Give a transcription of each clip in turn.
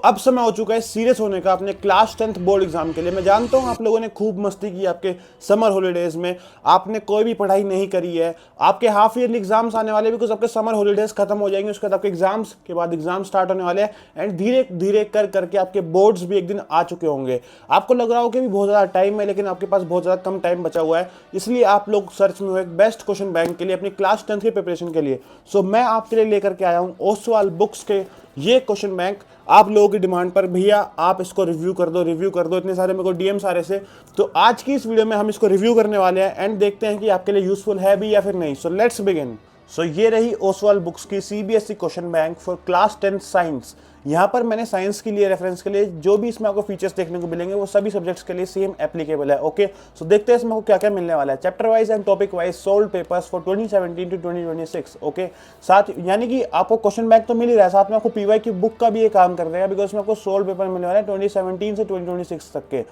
अब समय हो चुका है सीरियस होने का अपने क्लास 10th बोर्ड एग्जाम के लिए। मैं जानता हूँ आप लोगों ने खूब मस्ती की आपके समर हॉलीडेज में, आपने कोई भी पढ़ाई नहीं करी है, आपके हाफ ईयरली एग्जाम्स आने वाले बिकॉज आपके समर हॉलीडेज खत्म हो जाएंगे, उसके बाद आपके एग्जाम्स के बाद एग्जाम स्टार्ट होने वाले हैं एंड धीरे धीरे कर करके आपके बोर्ड्स भी एक दिन आ चुके होंगे। आपको लग रहा हो कि भी बहुत ज़्यादा टाइम है, लेकिन आपके पास बहुत ज़्यादा कम टाइम बचा हुआ है, इसलिए आप लोग सर्च में हो एक बेस्ट क्वेश्चन बैंक के लिए अपनी क्लास 10th की प्रिपरेशन के लिए। मैं आपके लिए लेकर के आया हूँ ओसवाल बुक्स के ये क्वेश्चन बैंक। आप लोगों की डिमांड पर भैया आप इसको रिव्यू कर दो, इतने सारे मेरे को डीएम्स आ रहे थे, तो आज की इस वीडियो में हम इसको रिव्यू करने वाले हैं एंड देखते हैं कि आपके लिए यूजफुल है भी या फिर नहीं। Let's begin. ये रही ओसवाल बुक्स की CBSE question bank for class 10 science. यहाँ पर मैंने साइंस के लिए रेफरेंस के लिए जो भी इसमें आपको फीचर्स देखने को मिलेंगे वो सभी सब्जेक्ट्स के लिए सेम एप्लीकेबल है। ओके, सो देखते हैं इसमें आपको क्या क्या मिलने वाला है। Chapter wise and topic wise solved papers for 2017 to 2026। Okay, साथ यानी कि आपको क्वेश्चन बैंक तो मिल ही रहा है, साथ में आपको पीवाई की बुक का भी ये काम कर देगा बिकॉज इसमें आपको सोल्ड पेपर मिलने वाला है 2017 से 2026 तक के।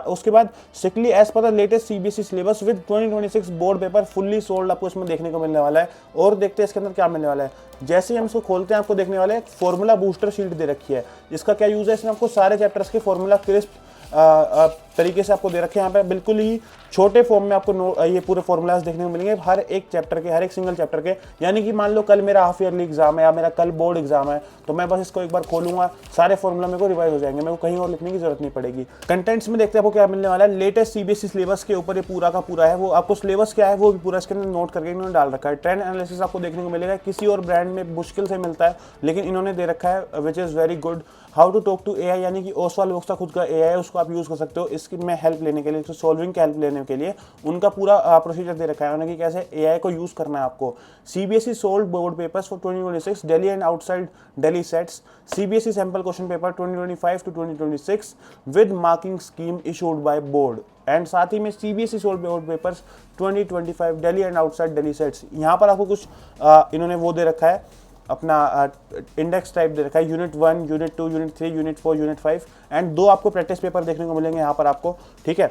उसके बाद strictly as per the latest CBSE syllabus with 2026 board paper fully solved आपको इसमें देखने को मिलने वाला है। और देखते हैं इसके अंदर क्या मिलने वाला है। जैसे ही हम इसको खोलते हैं आपको देखने वाला है फॉर्मूला बूस्टर शीट दे रखी है। इसका क्या यूज है, इसमें आपको सारे चैप्टर्स के फॉर्मूला क्रिस्प तरीके से आपको दे रखे हैं। यहाँ पे बिल्कुल ही छोटे फॉर्म में आपको ये पूरे फॉर्मूलाज देखने को मिलेंगे हर एक चैप्टर के, हर एक सिंगल चैप्टर के। यानी कि मान लो कल मेरा हाफ ईयरली एग्जाम है या मेरा कल बोर्ड एग्जाम है, तो मैं बस इसको एक बार खोलूंगा, सारे फॉर्मूला मेरे को रिवाइज हो जाएंगे, मेरे को कहीं और लिखने की जरूरत नहीं पड़ेगी। कंटेंट्स में देखते हैं आपको क्या मिलने वाला है। लेटेस्ट सीबीएसई सिलेबस के ऊपर ये पूरा का पूरा है, वो आपको सिलेबस क्या है वो भी पूरा इसके अंदर नोट करके इन्होंने डाल रखा है। ट्रेंड एनालिसिस आपको देखने को मिलेगा, किसी और ब्रांड में मुश्किल से मिलता है लेकिन इन्होंने दे रखा है which is very good. How to talk to AI, यानी कि ओसवाल बुक्स का खुद का एआई है, उसको आप यूज कर सकते हो इसकी में हेल्प लेने के लिए, सॉल्विंग की हेल्प लेने के लिए। उनका पूरा प्रोसीजर दे रखा है उन्होंने कि कैसे एआई को यूज करना है आपको। CBSE solved board papers for 2026 Delhi and outside Delhi sets. CBSE sample question paper 2025 to 2026 with marking scheme issued by board. And साथ ही में CBSE solved board papers 2025 Delhi and outside Delhi sets. यहाँ पर आपको कुछ इन्होंने वो दे रखा है, अपना इंडेक्स टाइप दे रखा है, unit 1, unit 2, unit 3, unit 4, unit 5 and 2 आपको प्रैक्टिस पेपर देखने को मिलेंगे यहाँ पर आपको। ठीक है,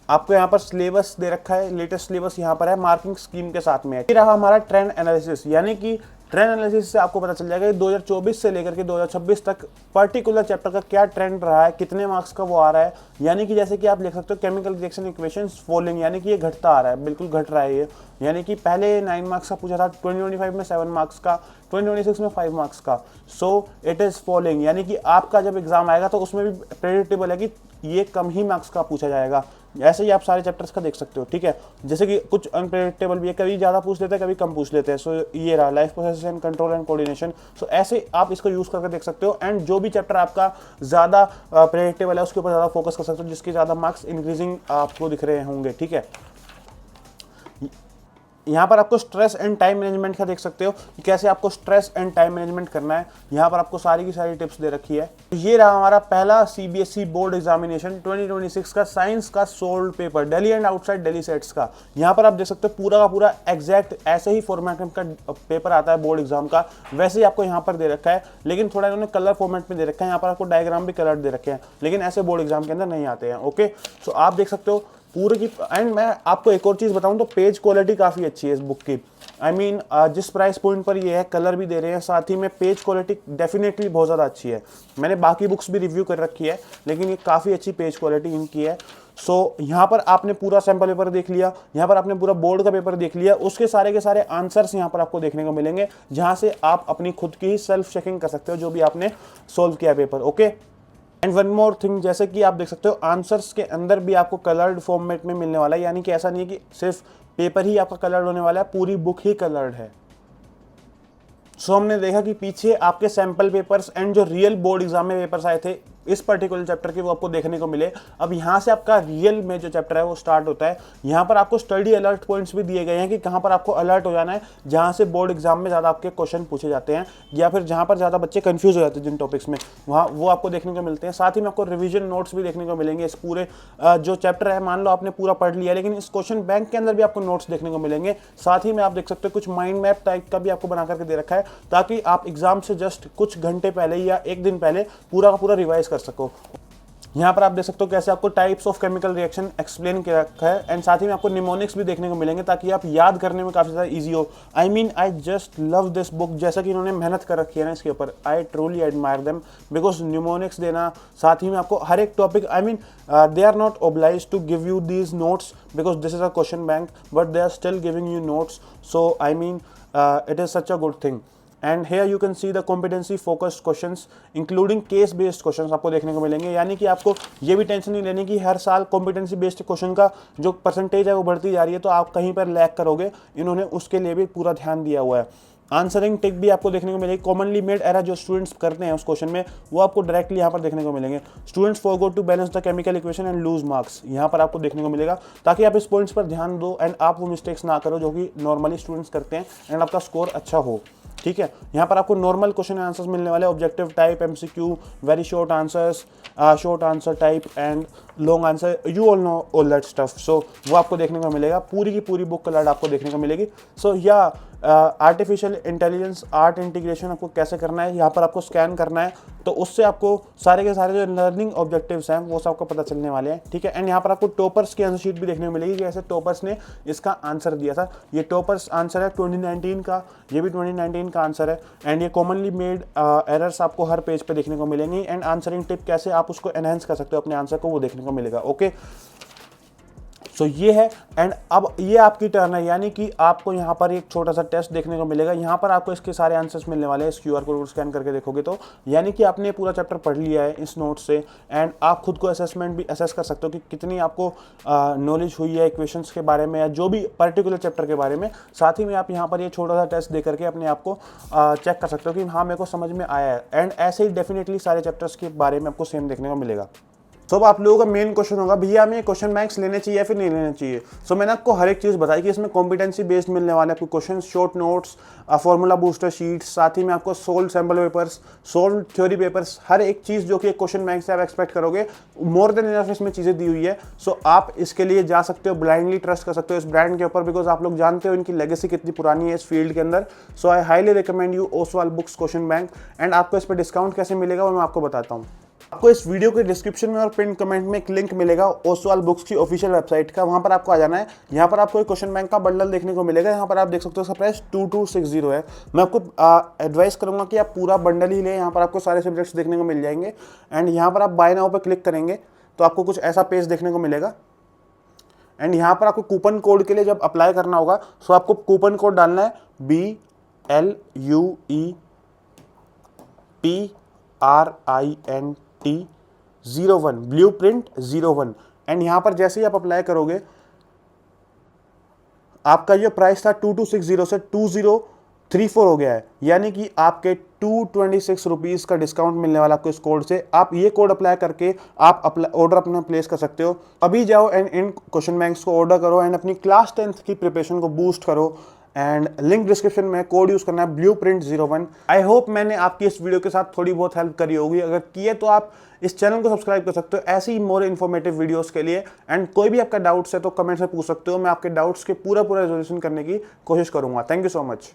आपको यहाँ पर सिलेबस दे रखा है, लेटेस्ट सिलेबस यहाँ पर है मार्किंग स्कीम के साथ में है। ये रहा हमारा ट्रेंड एनालिसिस, यानी कि ट्रेंड एनालिसिस से आपको पता चल जाएगा कि 2024 से लेकर के 2026 तक पर्टिकुलर चैप्टर का क्या ट्रेंड रहा है, कितने मार्क्स का वो आ रहा है। यानी कि जैसे कि आप लिख सकते हो केमिकल रिएक्शन इक्वेशंस फॉलोइंग, यानी कि ये घटता आ रहा है, बिल्कुल घट रहा है ये। यानी कि पहले 9 मार्क्स का पूछा था, 2025 में 7 मार्क्स का, 2026 में 5 मार्क्स का। सो इट इज़ फॉलोइंग, यानी कि आपका जब एग्जाम आएगा तो उसमें भी प्रेडिक्टेबल है कि ये कम ही मार्क्स का पूछा जाएगा। ऐसे ही आप सारे चैप्टर्स का देख सकते हो। ठीक है, जैसे कि कुछ अनप्रेडिक्टेबल भी है, कभी ज़्यादा पूछ लेते हैं, कभी कम पूछ लेते हैं। सो ये रहा life process and control and coordination. So ऐसे आप इसको यूज़ करके देख सकते हो एंड जो भी चैप्टर आपका ज़्यादा प्रेडिक्टेबल है उसके ऊपर ज़्यादा फोकस कर सकते हो, जिसके ज़्यादा मार्क्स इंक्रीजिंग आपको दिख रहे होंगे। ठीक है, यहाँ पर आपको स्ट्रेस एंड टाइम मैनेजमेंट का देख सकते हो कि कैसे आपको स्ट्रेस एंड टाइम मैनेजमेंट करना है। यहाँ पर आपको सारी की सारी टिप्स दे रखी है। ये रहा हमारा पहला सीबीएसई बोर्ड एग्जामिनेशन 2026 का साइंस का solved paper Delhi and outside Delhi sets का। यहाँ पर आप देख सकते हो पूरा का पूरा एग्जैक्ट ऐसे ही फॉर्मेट में का पेपर आता है बोर्ड एग्जाम का, वैसे ही आपको यहाँ पर दे रखा है, लेकिन थोड़ा इन्होंने कलर फॉर्मेट में दे रखा है। यहाँ पर आपको डायग्राम भी कलर दे रखे हैं, लेकिन ऐसे बोर्ड एग्जाम के अंदर नहीं आते हैं। ओके, सो आप देख सकते हो पूरे की। एंड मैं आपको एक और चीज़ बताऊं तो पेज क्वालिटी काफ़ी अच्छी है इस बुक की। आई मीन जिस प्राइस पॉइंट पर ये है, कलर भी दे रहे हैं, साथ ही में पेज क्वालिटी डेफिनेटली बहुत ज़्यादा अच्छी है। मैंने बाकी बुक्स भी रिव्यू कर रखी है, लेकिन ये काफ़ी अच्छी पेज क्वालिटी इनकी है। सो यहाँ पर आपने पूरा सैम्पल पेपर देख लिया, यहाँ पर आपने पूरा बोर्ड का पेपर देख लिया, उसके सारे के सारे आंसर्स यहाँ पर आपको देखने को मिलेंगे, जहाँ से आप अपनी खुद की ही सेल्फ चेकिंग कर सकते हो जो भी आपने सोल्व किया paper. Okay, and one more thing, जैसे कि आप देख सकते हो आंसर्स के अंदर भी आपको कलर्ड फॉर्मेट में मिलने वाला है, यानी कि ऐसा नहीं है कि सिर्फ पेपर ही आपका कलर्ड होने वाला है, पूरी बुक ही कलर्ड है। सो हमने देखा कि पीछे आपके सैंपल पेपर्स एंड जो रियल बोर्ड एग्जाम में पेपर्स आए थे इस पर्टिकुलर चैप्टर के, वो आपको देखने को मिले। अब यहाँ से आपका रियल में जो चैप्टर है वो स्टार्ट होता है। यहाँ पर आपको स्टडी अलर्ट पॉइंट्स भी दिए गए हैं कि कहाँ पर आपको अलर्ट हो जाना है, जहाँ से बोर्ड एग्जाम में ज़्यादा आपके क्वेश्चन पूछे जाते हैं या फिर जहाँ पर ज़्यादा बच्चे कंफ्यूज हो जाते हैं जिन टॉपिक्स में, वहाँ वो आपको देखने को मिलते हैं। साथ ही में आपको रिविजन नोट्स भी देखने को मिलेंगे। इस पूरे जो चैप्टर है, मान लो आपने पूरा पढ़ लिया, लेकिन इस क्वेश्चन बैंक के अंदर भी आपको नोट्स देखने को मिलेंगे। साथ ही में आप देख सकते हो कुछ माइंड मैप टाइप का भी आपको बना करके दे रखा है, ताकि आप एग्जाम से जस्ट कुछ घंटे पहले या एक दिन पहले पूरा का पूरा रिवाइज कर सको। यहाँ पर आप देख सकते हो कैसे आपको types of chemical reaction explain किया रखा है, एंड साथ ही में आपको निमोनिक्स भी देखने को मिलेंगे ताकि आप याद करने में काफ़ी ज़्यादा ईजी हो। I just love this book, जैसा कि इन्होंने मेहनत कर रखी है ना इसके ऊपर, I truly admire them, because mnemonics देना, साथ ही में आपको हर एक topic, they are not oblige to give you these notes because this is a question bank, but they are still giving you notes, so it is such a good thing. And here you can see the competency focused questions including case based questions आपको देखने को मिलेंगे, यानी कि आपको ये भी tension नहीं लेनी कि हर साल competency based क्वेश्चन का जो परसेंटेज है वो बढ़ती जा रही है तो आप कहीं पर लैग करोगे, इन्होंने उसके लिए भी पूरा ध्यान दिया हुआ है। आंसरिंग टिक भी आपको देखने को मिलेगी, कॉमनली मेड एरर जो स्टूडेंट्स करते हैं उस क्वेश्चन में वो आपको डायरेक्टली यहाँ पर देखने को मिलेंगे। Students forgot to balance the chemical equation and lose marks, यहाँ पर आपको देखने को मिलेगा, ताकि आप इस पॉइंट्स पर ध्यान दो एंड आप वो मिस्टेक्स ना करो जो कि नॉर्मली स्टूडेंट्स करते हैं एंड आपका स्कोर अच्छा हो। ठीक है, यहाँ पर आपको नॉर्मल क्वेश्चन आंसर्स मिलने वाले, objective type, MCQ, very short answers, short answer type and long answer, you all know all that stuff. So वो आपको देखने को मिलेगा, पूरी की पूरी बुक कलर्ड आपको देखने को मिलेगी। सो या आर्टिफिशियल इंटेलिजेंस आर्ट इंटीग्रेशन आपको कैसे करना है, यहाँ पर आपको स्कैन करना है, तो उससे आपको सारे के सारे जो लर्निंग ऑब्जेक्टिव्स हैं वो सब आपको पता चलने वाले हैं। ठीक है, एंड यहाँ पर आपको टॉपर्स की आंसर शीट भी देखने को मिलेगी कि ऐसे टॉपर्स ने इसका आंसर दिया था। ये टॉपर्स आंसर है 2019 का, ये भी 2019 का आंसर है, एंड ये कॉमनली मेड एरर्स आपको हर पेज पे देखने को मिलेंगी, एंड आंसरिंग टिप कैसे आप उसको एनहेंस कर सकते हो अपने आंसर को, वो देखने को मिलेगा। ओके, सो ये है, एंड अब ये आपकी टर्न है, यानी कि आपको यहाँ पर एक छोटा सा टेस्ट देखने को मिलेगा। यहाँ पर आपको इसके सारे आंसर्स मिलने वाले हैं, इस क्यूआर कोड को स्कैन करके देखोगे तो, यानी कि आपने पूरा चैप्टर पढ़ लिया है इस नोट से, एंड आप खुद को असेसमेंट भी असेस कर सकते हो कि कितनी आपको नॉलेज हुई है इक्वेशंस के बारे में या जो भी पर्टिकुलर चैप्टर के बारे में। साथ ही में आप यहाँ पर ये छोटा सा टेस्ट दे करके अपने आप को चेक कर सकते हो कि हाँ मेरे को समझ में आया है, एंड ऐसे ही डेफिनेटली सारे चैप्टर्स के बारे में आपको सेम देखने को मिलेगा। तो अब आप लोगों का मेन क्वेश्चन होगा, भैया हमें क्वेश्चन बैंक्स लेने चाहिए या फिर नहीं लेने चाहिए। सो मैंने आपको हर एक चीज़ बताई कि इसमें कॉम्पिटेंसी बेस्ड मिलने वाले आपको question, short notes, formula booster sheets, साथ ही में आपको solved sample papers, solved theory papers, हर एक चीज़ जो कि एक क्वेश्चन बैंक से आप एक्सपेक्ट करोगे, मोर देन इनफ इसमें चीज़ें दी हुई है। सो आप इसके लिए जा सकते हो, ब्लाइंडली ट्रस्ट कर सकते हो इस ब्रांड के ऊपर, बिकॉज आप लोग जानते हो इनकी लेगेसी कितनी पुरानी है इस फील्ड के अंदर। So I highly recommend you Oswaal books question bank, and आपको इस पर डिस्काउंट कैसे मिलेगा वो मैं आपको बताता हूँ। आपको इस वीडियो के डिस्क्रिप्शन में और पिन कमेंट में एक लिंक मिलेगा ओसवाल बुक्स की ऑफिशियल वेबसाइट का, वहां पर आपको आ जाना है। यहाँ पर आपको एक क्वेश्चन बैंक का बंडल देखने को मिलेगा, यहाँ पर आप देख सकते हो उसका प्राइस 2260 है। मैं आपको एडवाइस करूंगा कि आप पूरा बंडल ही लें, यहाँ पर आपको सारे सब्जेक्ट्स देखने को मिल जाएंगे, एंड यहाँ पर आप बाय नाउ पर क्लिक करेंगे तो आपको कुछ ऐसा पेज देखने को मिलेगा, एंड यहाँ पर आपको कूपन कोड के लिए जब अप्लाई करना होगा तो आपको कूपन कोड डालना है BLUEPRINT 01 ब्लूप्रिंट 01, एंड यहाँ पर जैसे ही आप अप्लाई करोगे आपका ये प्राइस था 2260 से 2034 हो गया है, यानी कि आपके 226 रुपीज़ का डिस्काउंट मिलने वाला आपको इस कोड से। आप ये कोड अप्लाई करके आप ऑर्डर अपना प्लेस कर सकते हो। अभी जाओ एंड इन क्वेश्चन बैंक्स को ऑर्डर करो एंड अपनी क्लास 10th की प्रिपरेशन को बूस्ट करो, एंड लिंक डिस्क्रिप्शन में कोड यूज करना है ब्लूप्रिंट 01। आई होप मैंने आपकी इस वीडियो के साथ थोड़ी बहुत हेल्प करी होगी, अगर की है तो आप इस चैनल को सब्सक्राइब कर सकते हो ऐसी मोर इन्फॉर्मेटिव वीडियोस के लिए, एंड कोई भी आपका डाउट्स है तो कमेंट्स में पूछ सकते हो, मैं आपके डाउट्स के पूरा रेजोल्यूशन करने की कोशिश करूंगा। Thank you so much.